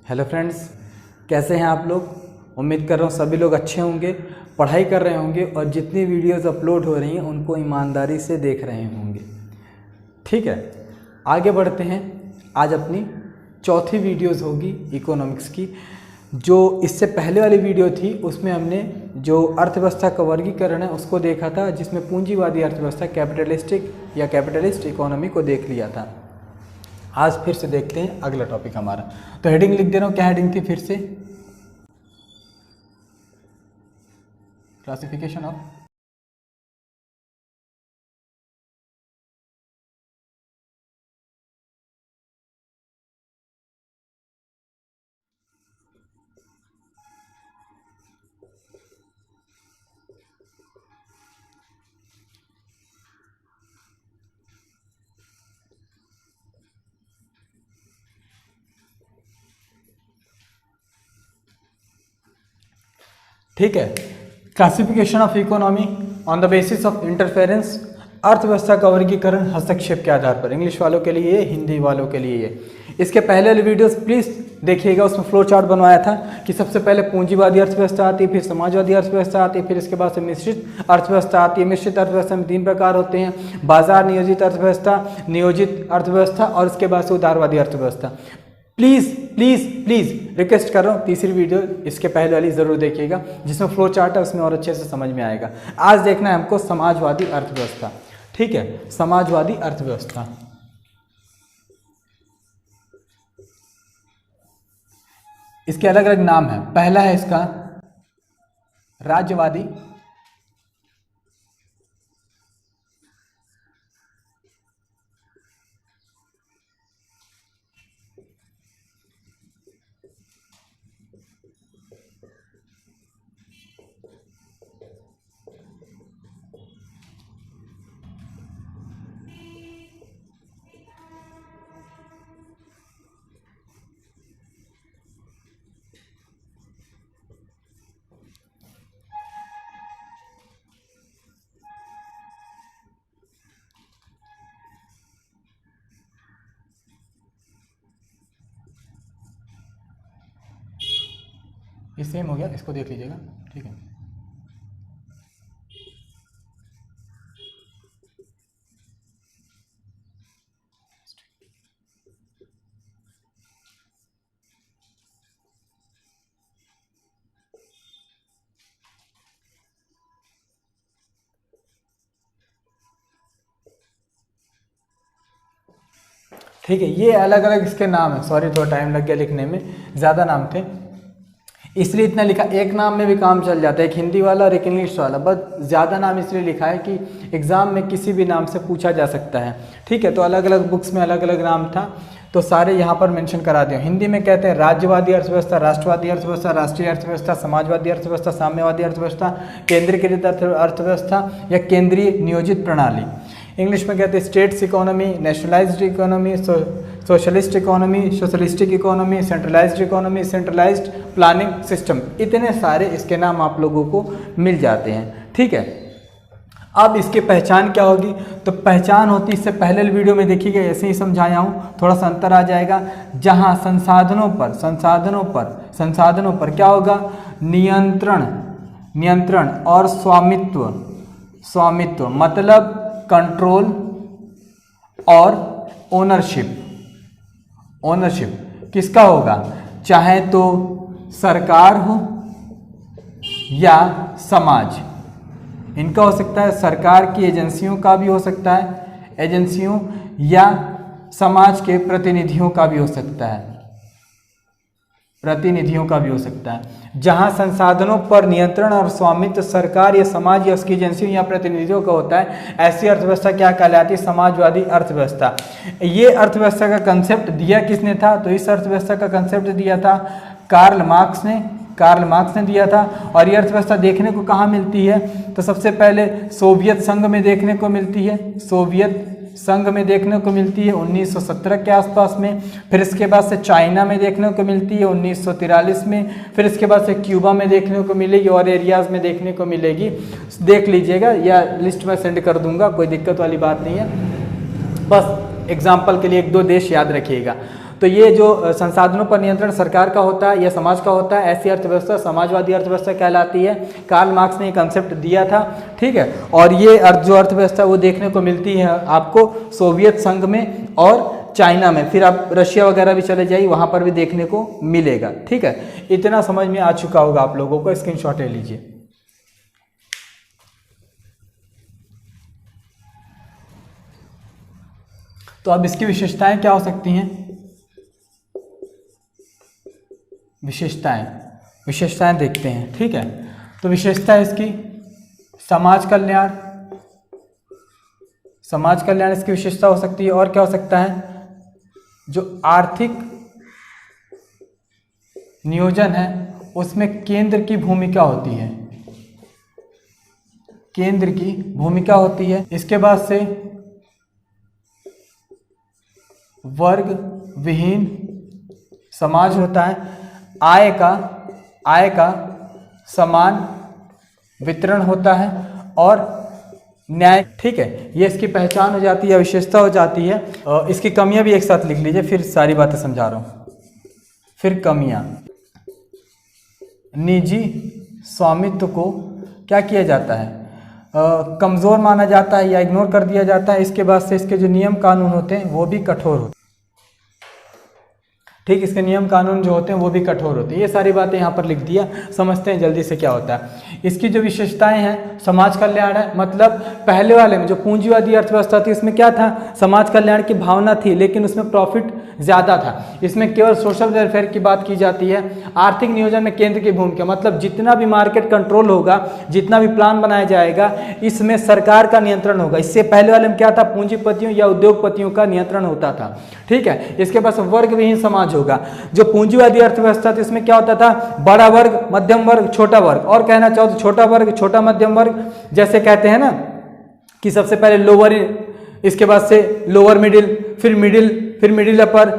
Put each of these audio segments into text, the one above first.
Hello friends, कैसे हैं आप लोग। उम्मीद कर रहा हूँ सभी लोग अच्छे होंगे, पढ़ाई कर रहे होंगे और जितनी वीडियोस अपलोड हो रही हैं उनको ईमानदारी से देख रहे होंगे। ठीक है, आगे बढ़ते हैं। आज अपनी चौथी वीडियोस होगी इकोनॉमिक्स की। जो इससे पहले वाली वीडियो थी उसमें हमने जो अर्थव्यवस्था का वर्गीकरण है उसको देखा था, जिसमें पूंजीवादी अर्थव्यवस्था कैपिटलिस्टिक या कैपिटलिस्ट इकोनॉमी को देख लिया था। आज फिर से देखते हैं अगला टॉपिक हमारा। तो हेडिंग लिख दे रहा हूँ, क्या हेडिंग थी फिर से? क्लासिफिकेशन ऑफ ठीक है। Classification of economy on the basis of interference, अर्थव्यवस्था का वर्गीकरण हस्तक्षेप के आधार पर। इंग्लिश वालों के लिए ये, हिंदी वालों के लिए ये। इसके पहले वाली वीडियोस प्लीज़ देखिएगा, उसमें फ्लो चार्ट बनवाया था कि सबसे पहले पूंजीवादी अर्थव्यवस्था आती है, फिर समाजवादी अर्थव्यवस्था आती है, फिर इसके बाद से मिश्रित अर्थव्यवस्था आती है। मिश्रित अर्थव्यवस्था में 3 प्रकार होते हैं: बाजार नियोजित अर्थव्यवस्था, नियोजित अर्थव्यवस्था और इसके बाद से उदारवादी अर्थव्यवस्था। प्लीज़ प्लीज़ प्लीज़ रिक्वेस्ट कर रहा हूँ, तीसरी वीडियो इसके पहले वाली ज़रूर देखिएगा, जिसमें फ्लो चार्ट है, उसमें और अच्छे से समझ में आएगा। आज देखना है हमको समाजवादी अर्थव्यवस्था। ठीक है, समाजवादी अर्थव्यवस्था। इसके अलग अलग नाम है। पहला है इसका राज्यवादी, ये सेम हो गया, इसको देख लीजिएगा। ठीक है, ठीक है। ये अलग अलग इसके नाम है। सॉरी, थोड़ा टाइम लग गया लिखने में, ज़्यादा नाम थे इसलिए इतना लिखा। एक नाम में भी काम चल जाता है, एक हिंदी वाला और एक इंग्लिश वाला, बस ज़्यादा नाम इसलिए लिखा है कि एग्ज़ाम में किसी भी नाम से पूछा जा सकता है। ठीक है, तो अलग अलग बुक्स में अलग अलग नाम था, तो सारे यहाँ पर मेंशन करा दिए। हिंदी में कहते हैं राज्यवादी अर्थव्यवस्था, राष्ट्रवादी अर्थव्यवस्था, राष्ट्रीय अर्थव्यवस्था, समाजवादी अर्थव्यवस्था, साम्यवादी अर्थव्यवस्था, केंद्रीकृत अर्थव्यवस्था या केंद्रीय नियोजित प्रणाली। इंग्लिश में कहते हैं states economy, nationalised economy, socialist economy, socialistic economy, centralised economy, centralised planning system. इतने सारे इसके नाम आप लोगों को मिल जाते हैं। ठीक है, अब इसकी पहचान क्या होगी? तो पहचान होती, इससे पहले वीडियो में देखिएगा, ऐसे ही समझाया हूँ, थोड़ा सा अंतर आ जाएगा। जहाँ संसाधनों पर क्या होगा? नियंत्रण और स्वामित्व मतलब कंट्रोल और ओनरशिप किसका होगा? चाहे तो सरकार हो या समाज, इनका हो सकता है। सरकार की एजेंसियों का भी हो सकता है, एजेंसियों या समाज के प्रतिनिधियों का भी हो सकता है, जहां संसाधनों पर नियंत्रण और स्वामित्व सरकार या समाज या उसकी एजेंसियों या प्रतिनिधियों का होता है, ऐसी अर्थव्यवस्था क्या कहलाती है? समाजवादी अर्थव्यवस्था। ये अर्थव्यवस्था का कंसेप्ट दिया किसने था? तो इस अर्थव्यवस्था का कंसेप्ट दिया था कार्ल मार्क्स ने दिया था। और ये अर्थव्यवस्था देखने को कहाँ मिलती है? तो सबसे पहले सोवियत संघ में देखने को मिलती है, 1917 के आसपास में। फिर इसके बाद से चाइना में देखने को मिलती है 1943 में। फिर इसके बाद से क्यूबा में देखने को मिलेगी और एरियाज़ में देखने को मिलेगी। देख लीजिएगा, या लिस्ट में सेंड कर दूंगा, कोई दिक्कत वाली बात नहीं है, बस एग्जाम्पल के लिए 1-2 देश याद रखिएगा। तो ये जो संसाधनों पर नियंत्रण सरकार का होता है या समाज का होता है, ऐसी अर्थव्यवस्था समाजवादी अर्थव्यवस्था कहलाती है। कार्ल मार्क्स ने ये कंसेप्ट दिया था, ठीक है। और ये जो अर्थव्यवस्था वो देखने को मिलती है आपको सोवियत संघ में और चाइना में, फिर आप रशिया वगैरह भी चले जाइए वहाँ पर भी देखने को मिलेगा, ठीक है। इतना समझ में आ चुका होगा आप लोगों को, स्क्रीनशॉट ले लीजिए। तो अब इसकी विशेषताएं क्या हो सकती हैं? विशेषताएं देखते हैं, ठीक है। तो विशेषता इसकी समाज कल्याण इसकी विशेषता हो सकती है। और क्या हो सकता है? जो आर्थिक नियोजन है उसमें केंद्र की भूमिका होती है। इसके बाद से वर्ग विहीन समाज होता है। आय का समान वितरण होता है और न्याय, ठीक है। ये इसकी पहचान हो जाती है, विशेषता हो जाती है। इसकी कमियां भी एक साथ लिख लीजिए, फिर सारी बातें समझा रहा हूं। फिर कमियां, निजी स्वामित्व को क्या किया जाता है? कमज़ोर माना जाता है या इग्नोर कर दिया जाता है। इसके बाद से इसके जो नियम कानून होते हैं वो भी कठोर होते हैं, ठीक। इसके नियम कानून जो होते हैं वो भी कठोर होते हैं। ये सारी बातें यहाँ पर लिख दिया, समझते हैं जल्दी से क्या होता है। इसकी जो विशेषताएं हैं, समाज कल्याण है, मतलब पहले वाले में जो पूंजीवादी अर्थव्यवस्था थी उसमें क्या था? समाज कल्याण की भावना थी, लेकिन उसमें प्रॉफिट ज़्यादा था। इसमें केवल सोशल वेलफेयर की बात की जाती है। आर्थिक नियोजन में केंद्र की भूमिका, मतलब जितना भी मार्केट कंट्रोल होगा, जितना भी प्लान बनाया जाएगा, इसमें सरकार का नियंत्रण होगा। इससे पहले वाले में क्या था? पूंजीपतियों या उद्योगपतियों का नियंत्रण होता था, ठीक है। इसके पास वर्ग विहीन समाज होगा। जो पूंजीवादी अर्थव्यवस्था थी इसमें क्या होता था? बड़ा वर्ग, मध्यम वर्ग, छोटा वर्ग। और कहना चाहो तो छोटा वर्ग, छोटा मध्यम वर्ग, जैसे कहते हैं ना कि सबसे पहले लोअर, इसके बाद से लोअर मिडिल, फिर मिडिल अपर,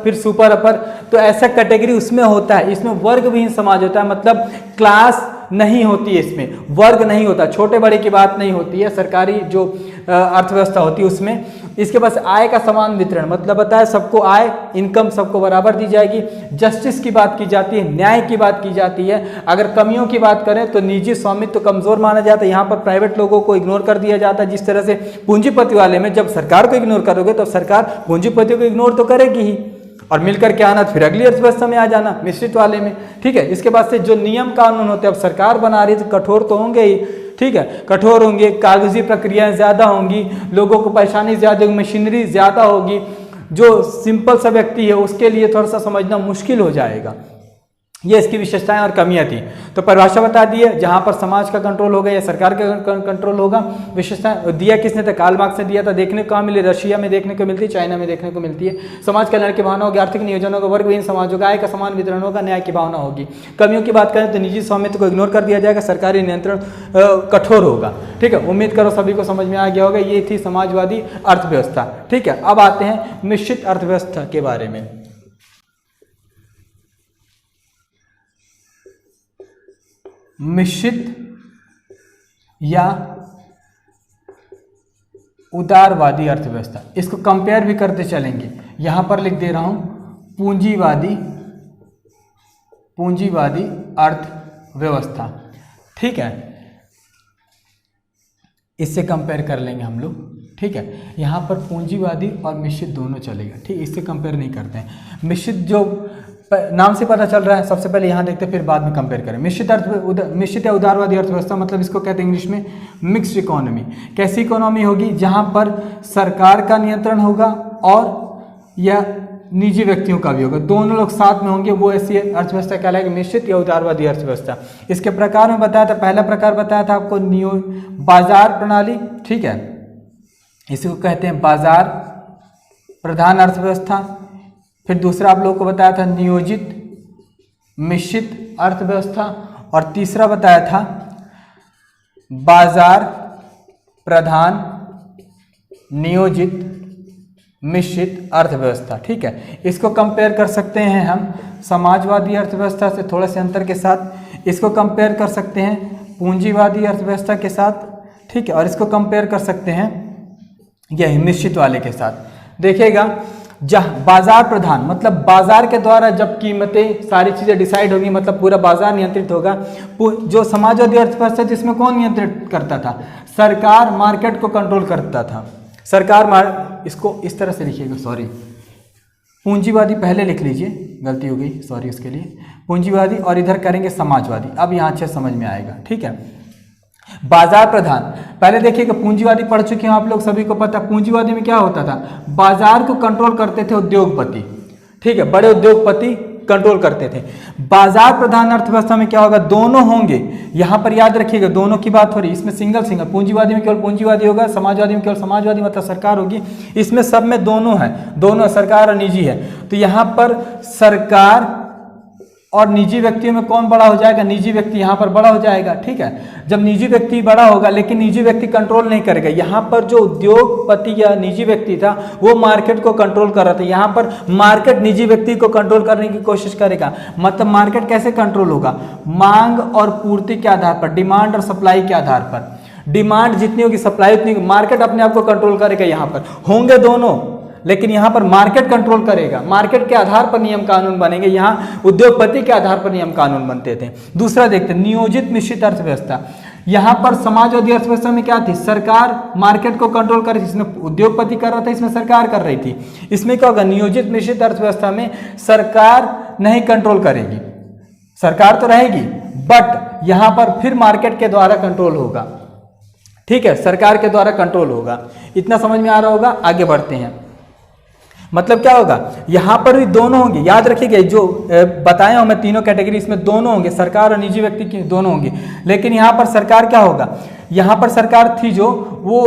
फिर सुपर अपर। तो ऐसा कैटेगरी उसमें होता है। इसमें वर्ग विहीन समाज होता है, मतलब क्लास नहीं होती है, इसमें वर्ग नहीं होता, छोटे बड़े की बात नहीं होती है सरकारी जो अर्थव्यवस्था होती है उसमें। इसके पास आय का समान वितरण, मतलब बताया सबको आय, इनकम सबको बराबर दी जाएगी। जस्टिस की बात की जाती है, न्याय की बात की जाती है। अगर कमियों की बात करें तो निजी स्वामित्व तो कमजोर माना जाता है, यहाँ पर प्राइवेट लोगों को इग्नोर कर दिया जाता है। जिस तरह से पूंजीपति वाले में जब सरकार को इग्नोर करोगे तो सरकार पूंजीपतियों को इग्नोर तो करेगी ही, और मिलकर के आना, फिर अगली अर्थव्यवस्था में आ जाना, मिश्रित वाले में, ठीक है। इसके बाद से जो नियम कानून होते हैं, अब सरकार बना रही है तो कठोर तो होंगे ही, ठीक है, कठोर होंगे, कागजी प्रक्रियाएं ज़्यादा होंगी, लोगों को परेशानी ज़्यादा होगी, मशीनरी ज़्यादा होगी। जो सिंपल सा व्यक्ति है उसके लिए थोड़ा सा समझना मुश्किल हो जाएगा। ये इसकी विशेषताएं और कमियां थी। तो परिभाषा बता दी है, जहां पर समाज का कंट्रोल होगा या सरकार का कंट्रोल होगा। विशेषताएं दिया किसने था? कार्ल मार्क्स ने दिया था। देखने को कहाँ मिली? रशिया में देखने को मिलती है, चाइना में देखने को मिलती है। समाज कल्याण की भावना होगी, आर्थिक नियोजन होगा, वर्ग विहीन समाज होगा, आय का समान वितरण होगा, न्याय की भावना होगी। कमियों की बात करें तो निजी स्वामित्व को इग्नोर कर दिया जाएगा, सरकारी नियंत्रण कठोर होगा, ठीक है। उम्मीद करो सभी को समझ में आ गया होगा। ये थी समाजवादी अर्थव्यवस्था, ठीक है। अब आते हैं मिश्रित अर्थव्यवस्था के बारे में। मिश्रित या उदारवादी अर्थव्यवस्था, इसको कंपेयर भी करते चलेंगे। यहां पर लिख दे रहा हूं पूंजीवादी अर्थव्यवस्था, ठीक है। इससे कंपेयर कर लेंगे हम लोग, ठीक है। यहाँ पर पूंजीवादी और मिश्रित दोनों चलेगा, ठीक। इससे कंपेयर नहीं करते हैं। मिश्रित जो नाम से पता चल रहा है, सबसे पहले यहाँ देखते हैं, फिर बाद में कंपेयर करें। मिश्रित या उदारवादी अर्थव्यवस्था, मतलब इसको कहते हैं इंग्लिश में मिक्स्ड इकोनॉमी। कैसी इकोनॉमी होगी? जहाँ पर सरकार का नियंत्रण होगा और या निजी व्यक्तियों का भी होगा, दोनों लोग साथ में होंगे, वो ऐसी अर्थव्यवस्था कहलाएगी मिश्रित या उदारवादी अर्थव्यवस्था। इसके प्रकार में बताया था, पहला प्रकार बताया था आपको बाजार प्रणाली, ठीक है। इसको कहते हैं बाजार प्रधान अर्थव्यवस्था। फिर दूसरा आप लोगों को बताया था नियोजित मिश्रित अर्थव्यवस्था, और तीसरा बताया था बाजार प्रधान नियोजित मिश्रित अर्थव्यवस्था, ठीक है। इसको कंपेयर कर सकते हैं हम समाजवादी अर्थव्यवस्था से थोड़े से अंतर के साथ। इसको कंपेयर कर सकते हैं पूंजीवादी अर्थव्यवस्था के साथ, ठीक है। और इसको कंपेयर कर सकते हैं यह मिश्रित वाले के साथ। देखिएगा जहाँ बाजार प्रधान मतलब बाजार के द्वारा जब कीमतें सारी चीजें डिसाइड होगी, मतलब पूरा बाजार नियंत्रित होगा। जो समाजवादी अर्थव्यवस्था जिसमें कौन नियंत्रित करता था? सरकार मार्केट को कंट्रोल करता था। सरकार इसको इस तरह से लिखिएगा, सॉरी पूंजीवादी पहले लिख लीजिए, गलती हो गई, सॉरी उसके लिए। पूंजीवादी और इधर करेंगे समाजवादी। अब यहाँ अच्छे समझ में आएगा, ठीक है। बाजार प्रधान, पहले देखिएगा पूंजीवादी पढ़ चुके हैं आप लोग, सभी को पता। पूंजीवादी में क्या होता था? बाजार को कंट्रोल करते थे उद्योगपति, ठीक है, बड़े उद्योगपति कंट्रोल करते थे। बाजार प्रधान अर्थव्यवस्था में क्या होगा? दोनों होंगे। यहां पर याद रखिएगा, दोनों की बात हो रही है। इसमें सिंगल पूंजीवादी में केवल पूंजीवादी होगा, समाजवादी में केवल समाजवादी मतलब सरकार होगी। इसमें सब में दोनों है, दोनों सरकार और निजी है। तो यहां पर सरकार और निजी व्यक्तियों में कौन बड़ा हो जाएगा? निजी व्यक्ति यहाँ पर बड़ा हो जाएगा, ठीक है। जब निजी व्यक्ति बड़ा होगा, लेकिन निजी व्यक्ति कंट्रोल नहीं करेगा। यहाँ पर जो उद्योगपति या निजी व्यक्ति था वो मार्केट को कंट्रोल कर रहा था, यहाँ पर मार्केट निजी व्यक्ति को कंट्रोल करने की कोशिश करेगा। मतलब मार्केट कैसे कंट्रोल होगा? मांग और पूर्ति के आधार पर, डिमांड और सप्लाई के आधार पर। डिमांड जितनी होगी सप्लाई उतनी, मार्केट अपने आप को कंट्रोल करेगा। यहाँ पर होंगे दोनों, लेकिन यहां पर मार्केट कंट्रोल करेगा। मार्केट के आधार पर नियम कानून बनेंगे, यहां उद्योगपति के आधार पर नियम कानून बनते थे। दूसरा देखते हैं नियोजित मिश्रित अर्थव्यवस्था। यहां पर समाजवादी अर्थव्यवस्था में क्या थी? सरकार मार्केट को कंट्रोल कर रही थी, इसमें उद्योगपति कर रहा था, इसमें सरकार कर रही थी। इसमें क्या होगा? नियोजित मिश्रित अर्थव्यवस्था में सरकार नहीं कंट्रोल करेगी, सरकार तो रहेगी बट यहां पर फिर मार्केट के द्वारा कंट्रोल होगा, ठीक है, सरकार के द्वारा कंट्रोल होगा। इतना समझ में आ रहा होगा। आगे बढ़ते हैं। मतलब क्या होगा? यहां पर भी दोनों होंगे, याद रखिएगा जो बताया हूं मैं तीनों कैटेगरी, इसमें दोनों होंगे, सरकार और निजी व्यक्ति के दोनों होंगे। लेकिन यहां पर सरकार क्या होगा? यहां पर सरकार थी जो वो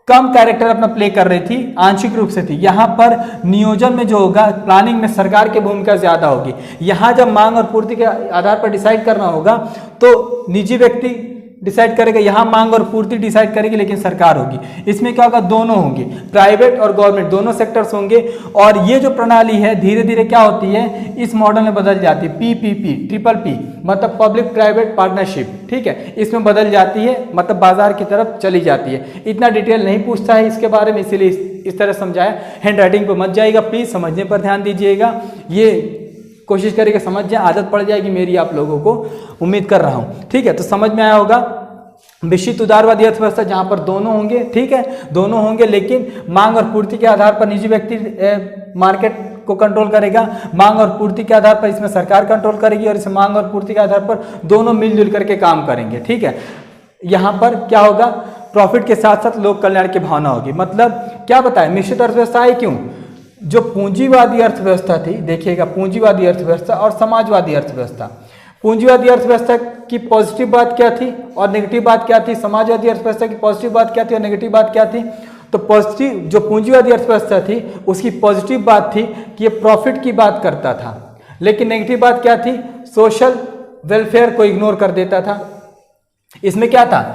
कम कैरेक्टर अपना प्ले कर रही थी, आंशिक रूप से थी। यहां पर नियोजन में जो होगा, प्लानिंग में सरकार की भूमिका ज्यादा होगी। यहां जब मांग और पूर्ति के आधार पर डिसाइड करना होगा तो निजी व्यक्ति डिसाइड करेगा, यहां मांग और पूर्ति डिसाइड करेगी, लेकिन सरकार होगी। इसमें क्या होगा? दोनों होंगे, प्राइवेट और गवर्नमेंट दोनों सेक्टर्स होंगे। और ये जो प्रणाली है धीरे धीरे क्या होती है? इस मॉडल में बदल जाती है, PPP, ट्रिपल P मतलब पब्लिक प्राइवेट पार्टनरशिप, ठीक है, इसमें बदल जाती है, मतलब बाजार की तरफ चली जाती है। इतना डिटेल नहीं पूछता है इसके बारे में, इसीलिए इस तरह समझाया। हैंड राइटिंग पर मत जाएगा प्लीज, समझने पर ध्यान दीजिएगा। ये कोशिश करेगा समझ जाए, आदत पड़ जाएगी मेरी आप लोगों को, उम्मीद कर रहा हूं, ठीक है। तो समझ में आया होगा। मिश्रित उदारवादी अर्थव्यवस्था जहां पर दोनों होंगे, ठीक है, दोनों होंगे, लेकिन मांग और पूर्ति के आधार पर निजी व्यक्ति मार्केट को कंट्रोल करेगा, मांग और पूर्ति के आधार पर इसमें सरकार कंट्रोल करेगी, और इस मांग और पूर्ति के आधार पर दोनों मिलजुल करके काम करेंगे, ठीक है। यहां पर क्या होगा? प्रॉफिट के साथ साथ लोक कल्याण की भावना होगी। मतलब क्या बताए? मिश्रित अर्थव्यवस्था है क्यों? जो पूंजीवादी अर्थव्यवस्था थी, देखिएगा, पूंजीवादी अर्थव्यवस्था और समाजवादी अर्थव्यवस्था। पूंजीवादी अर्थव्यवस्था की पॉजिटिव बात क्या थी और नेगेटिव बात क्या थी? समाजवादी अर्थव्यवस्था की पॉजिटिव बात क्या थी और नेगेटिव बात क्या थी? तो पॉजिटिव जो पूंजीवादी अर्थव्यवस्था थी उसकी पॉजिटिव बात थी कि ये प्रॉफिट की बात करता था, लेकिन नेगेटिव बात क्या थी? सोशल वेलफेयर को इग्नोर कर देता था। इसमें क्या था?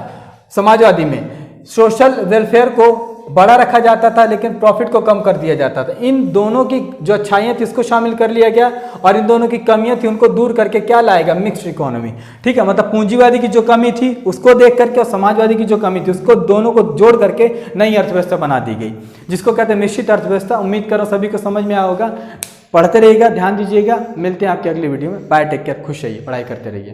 समाजवादी में सोशल वेलफेयर को बड़ा रखा जाता था, लेकिन प्रॉफिट को कम कर दिया जाता था। इन दोनों की जो अच्छाइयां थी उसको शामिल कर लिया गया, और इन दोनों की कमियां थी उनको दूर करके क्या लाएगा? मिक्स्ड इकोनॉमी, ठीक है। मतलब पूंजीवादी की जो कमी थी उसको देख करके और समाजवादी की जो कमी थी उसको दोनों को जोड़ करके नई अर्थव्यवस्था बना दी गई, जिसको कहते हैं मिश्रित अर्थव्यवस्था। उम्मीद करो सभी को समझ में आया होगा। पढ़ते रहिएगा, ध्यान दीजिएगा। मिलते हैं आपके अगली वीडियो में। बाय, टेक केयर, खुश रहिए, पढ़ाई करते रहिए।